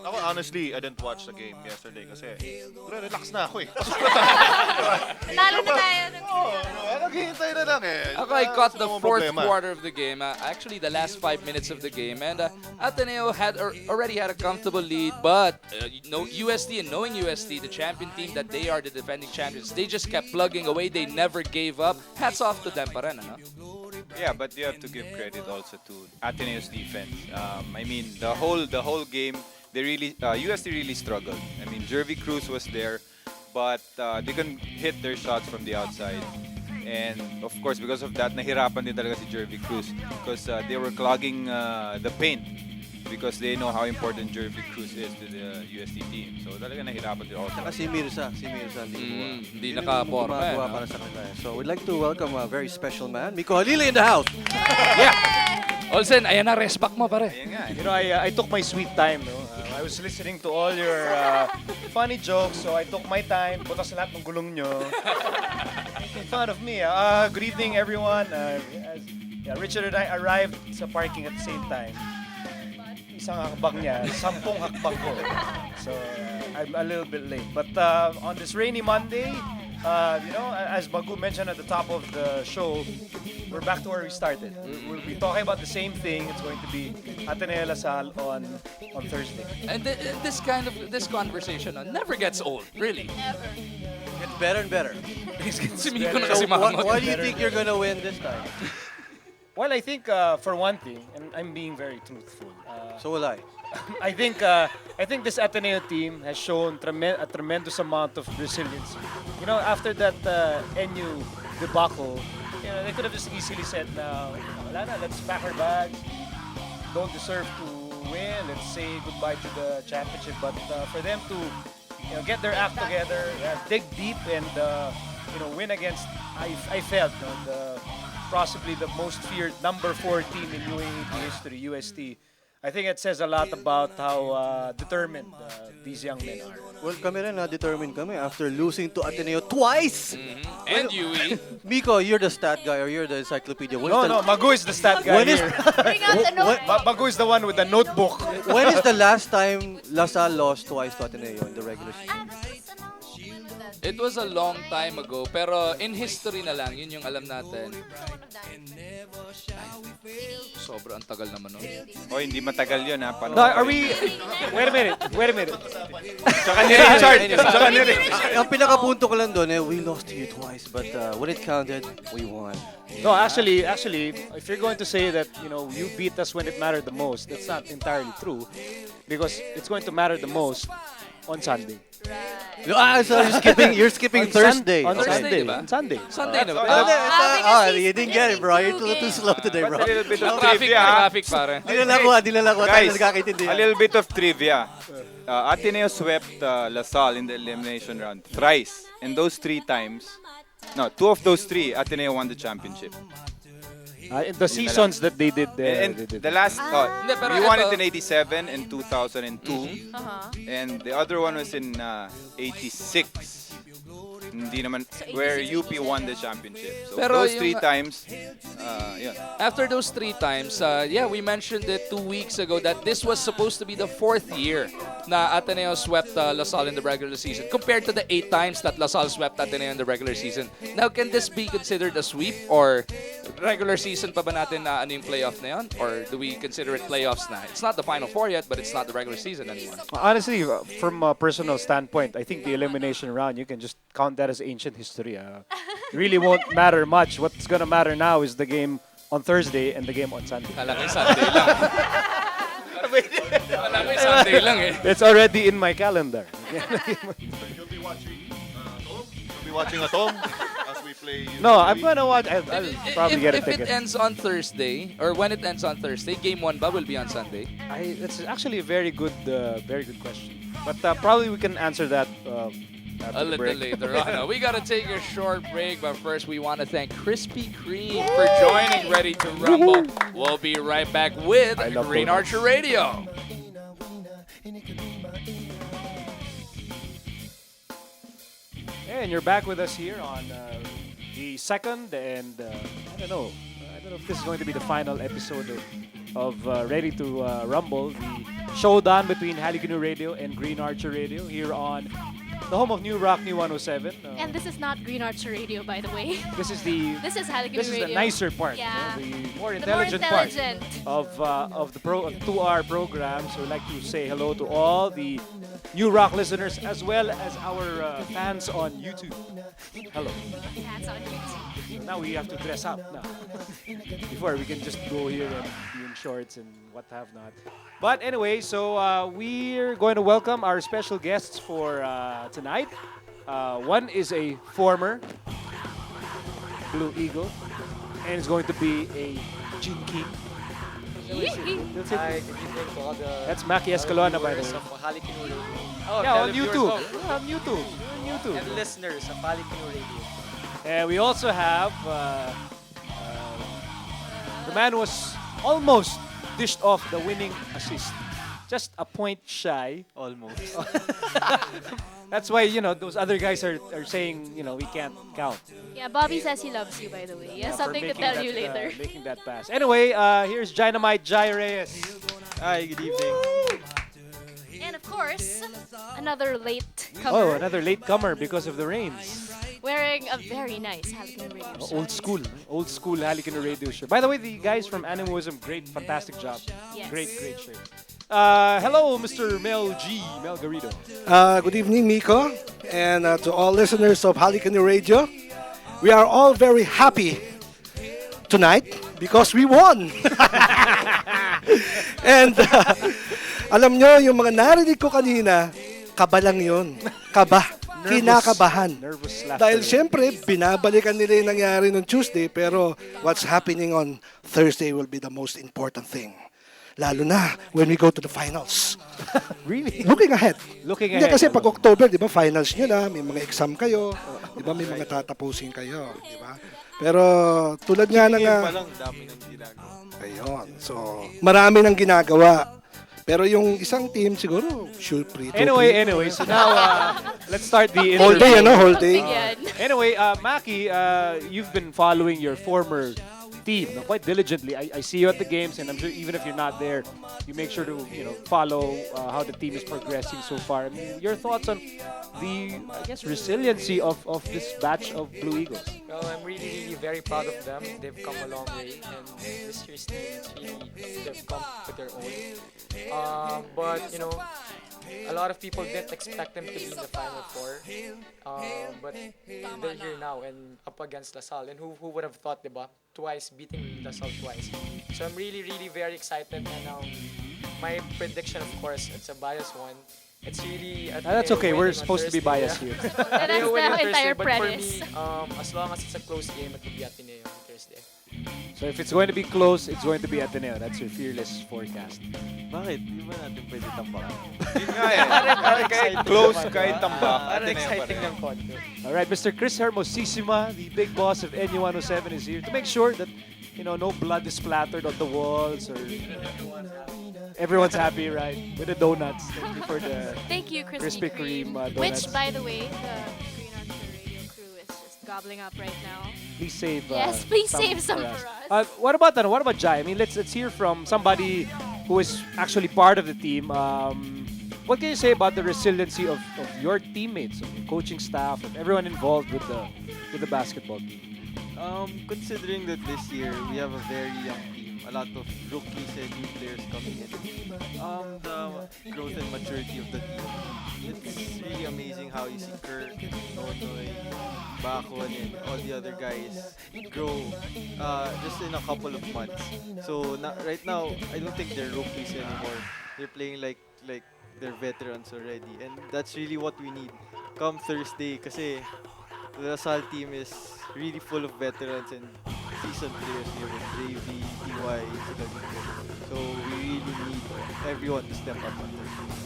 Ako, honestly, I didn't watch the game yesterday kasi relax na ako eh. Talo na tayo. Naghihintay na lang eh. Ako, I caught the Walang fourth problema. quarter of the game. Actually, the last 5 minutes of the game. And Ateneo had already had a comfortable lead. But USD, and knowing USD, the champion team that they are, the defending champions, they just kept plugging away. They never gave up. Hats off to them pa rin, ano? Yeah, but you have to give credit also to Ateneo's defense. I mean, the whole game, they really USD really struggled. I mean, Jervy Cruz was there, but they couldn't hit their shots from the outside. And of course, because of that, nahirapan din talaga si Jervy Cruz because they were clogging the paint because they know how important Jervy Cruz is to the USD team. So talaga nahirapan din also. Saka si Mirza hindi Hindi Yun yung nakaporma. gumagawa para sa kanila. So we'd like to welcome a very special man, Miko Halili in the house. Olsen, ayan na, rest back mo, pare. Ayan nga, eh. You know, I took my sweet time, no? I was listening to all your funny jokes, so I took my time, butas lahat ng gulong nyo. Making fun of me. Good evening, everyone. Richard and I arrived sa parking at the same time. Isang hakbang niya, 10 hakbang ko. So, I'm a little bit late. But on this rainy Monday, you know, as Bagu mentioned at the top of the show, we're back to where we started. We'll be talking about the same thing. It's going to be Ateneo Lasal on Thursday. And this conversation never gets old, really. Gets better and better. Si Miko na So kasi mahamot. why do you think you're gonna win this time? Well, I think for one thing, and I'm being very truthful, So will I. I think this Ateneo team has shown a tremendous amount of resilience. You know, after that NU debacle, you know, they could have just easily said, wala na, let's pack our bags. Don't deserve to win. Let's say goodbye to the championship. But for them to, you know, get their act together, dig deep, and you know, win against, I felt possibly the most feared number 4 team in UAAP history, UST. I think it says a lot about how determined these young men are. Well, kami rin determined kami after losing to Ateneo twice. And UE. Miko, you're the stat guy or you're the encyclopedia. No, Magu is the stat guy When is- here. Bring out the notebook. Magu is the one with the notebook. When is the last time Lasal lost twice to Ateneo in the regular season? It was a long time ago, pero in history na lang, yun yung alam natin. Sobrang tagal naman nun. Oh, hindi matagal yun ha. No, are we? Wait a minute. Tsaka ni Richard. Tsaka ni Richard. Ang pinakapunto ko lang doon, we lost to you twice, but when it counted, we won. No, actually, if you're going to say that, you know, you beat us when it mattered the most, that's not entirely true, because it's going to matter the most on Sunday. So you're skipping Thursday. On Thursday, Sunday. diba? On Sunday. Sunday na ba? because You he's didn't get it, bro. You're too slow today, bro. A little bit of Traffic, trivia ha. traffic, pare. Dinala ko. Tayo Guys, nagkakaintindi. a little bit of trivia. Ateneo swept Lasal in the elimination round thrice. And those 3 times, no, 2 of those 3, Ateneo won the championship. In the seasons that they did there. And the last, Hindi, pero we won ito- it in 87 and 2002. And the other one was in 86. Hindi naman, where UP won the championship. So Pero those yung- 3 times, yeah. After those 3 times, yeah, we mentioned it 2 weeks ago that this was supposed to be the 4th year na Ateneo swept Lasal in the regular season compared to the 8 times that Lasal swept Ateneo in the regular season. Now, can this be considered a sweep or regular season pa ba natin na ano yung playoff na yun? Or do we consider it playoffs na? It's not the Final Four yet, but it's not the regular season anymore. Honestly, from a personal standpoint, I think the elimination round, you can just count that as ancient history. It really won't matter much. What's gonna matter now is the game on Thursday and the game on Sunday. Kala ko yung Sunday lang. Kala ko yung Sunday lang eh. It's already in my calendar. You'll be watching Tom? You'll be watching a Tom as we play. No, I'm gonna watch. I'll probably get a If it ticket. ends on Thursday, or when it ends on Thursday, game 1 ba will be on Sunday? That's actually a very good question. But probably we can answer that after A the little break. later on. We gotta take a short break, but first we want to thank Krispy Kreme for joining Ready to Rumble. We'll be right back with I love Green donuts. Archer Radio. And you're back with us here on the second and I don't know if this is going to be the final episode of Ready to Rumble, the showdown between Halikinu Radio and Green Archer Radio here on the home of New Rock New 107. And this is not Green Archer Radio, by the way. This is the This is Halikinu this is Radio. the nicer part, Yeah. the more The intelligent, more intelligent. part of the 2-hour program. So we'd like to say hello to all the New Rock listeners as well as our fans on YouTube. Hello. That's on YouTube. So now we have to dress up now. Before we can just go here and be in shorts and what have not. But anyway, so we're going to welcome our special guests for tonight. One is a former Blue Eagle, and it's going to be a Gene King. That's it. Hi, good evening to all the That's Maki Escalona, by the viewers way. of Halikinu Radio. Oh, Yeah, on televiewers YouTube. also. Yeah, on YouTube. On YouTube. And listeners of Halikinu Radio. And we also have the man who was almost dished off the winning assist. Just a point shy. Almost. That's why, those other guys are saying, we can't count. Yeah, Bobby says he loves you, by the way. He has for something to making tell that, you later. Making that pass. Anyway, here's Dynamite Jai Reyes. Hi, good evening. And of course, another late Oh, comer another latecomer because of the rains. wearing a very nice Halikinu Radio shirt. Old school Halikinu Radio shirt. By the way, the guys from Animism, great, fantastic job. Yes. Great shirt. Hello, Mr. Mel Garrido. Good evening, Miko, and to all listeners of Halikinu Radio. We are all very happy tonight because we won. And alam nyo, yung mga narinig ko kanina, kaba lang yun. Kaba. Kinakabahan. Nervous laughter. Dahil syempre, binabalikan nila yung nangyari noong Tuesday, pero what's happening on Thursday will be the most important thing. Lalo na when we go to the finals. Really? Looking ahead. Looking Hindi ahead. kasi pag October, di ba, finals nyo na, may mga exam kayo, di ba, may mga tatapusin kayo, di ba? Pero tulad nga ng... Palang dami ng ginagawa. Ayun. So, marami nang ginagawa. Pero yung isang team siguro, shoot free. Anyway, so now let's start the Whole day, interview. Whole day. Yan. Anyway, Maki, you've been following your former team quite diligently. I see you at the games, and I'm sure even if you're not there, you make sure to follow how the team is progressing so far. I mean, your thoughts on the resiliency of this batch of Blue Eagles? Well, I'm really very proud of them. They've come a long way, and this year's team is really, they've come with their own. But, a lot of people didn't expect them to be in the Final Four. But they're here now and up against LaSalle. And who would have thought, diba? Beating LaSalle twice. So I'm really, really very excited. And my prediction, of course, it's a biased one. It's really... That's okay. We're supposed to be biased here. That's They win on the entire Thursday, but premise. for me, as long as it's a close game, it will be Ateneo on Thursday. So if it's going to be close, it's going to be Ateneo. That's your fearless forecast. Bakit? Di ba natin pwede tambakan? Yun nga eh. Kahit close, kahit tambak. Parang Ateneo pa exciting rin. ng konti. All right, Mr. Chris Hermosissima, the big boss of NU 107, is here to make sure that no blood is splattered on the walls or everyone's happy, right? With the donuts. Thank you for the Thank you, Krispy Kreme donuts. Which, by the way, the Green Archer Radio crew is just gobbling up right now. Please save. Yes, please save some for for us. What about Jai? I mean, let's hear from somebody who is actually part of the team. What can you say about the resiliency of your teammates, of your coaching staff, of everyone involved with the basketball team? Considering that this year we have a very young team, a lot of rookies and new players coming in, the growth and maturity of the team, it's really amazing how you see Kurt, Nonoy, Bakon, and all the other guys grow just in a couple of months. So right now, I don't think they're rookies anymore. They're playing like they're veterans already, and that's really what we need come Thursday. Kasi the LaSalle team is really full of veterans and seasoned players here with Davey, TY, sila dito. So we really need everyone to step up on Thursday.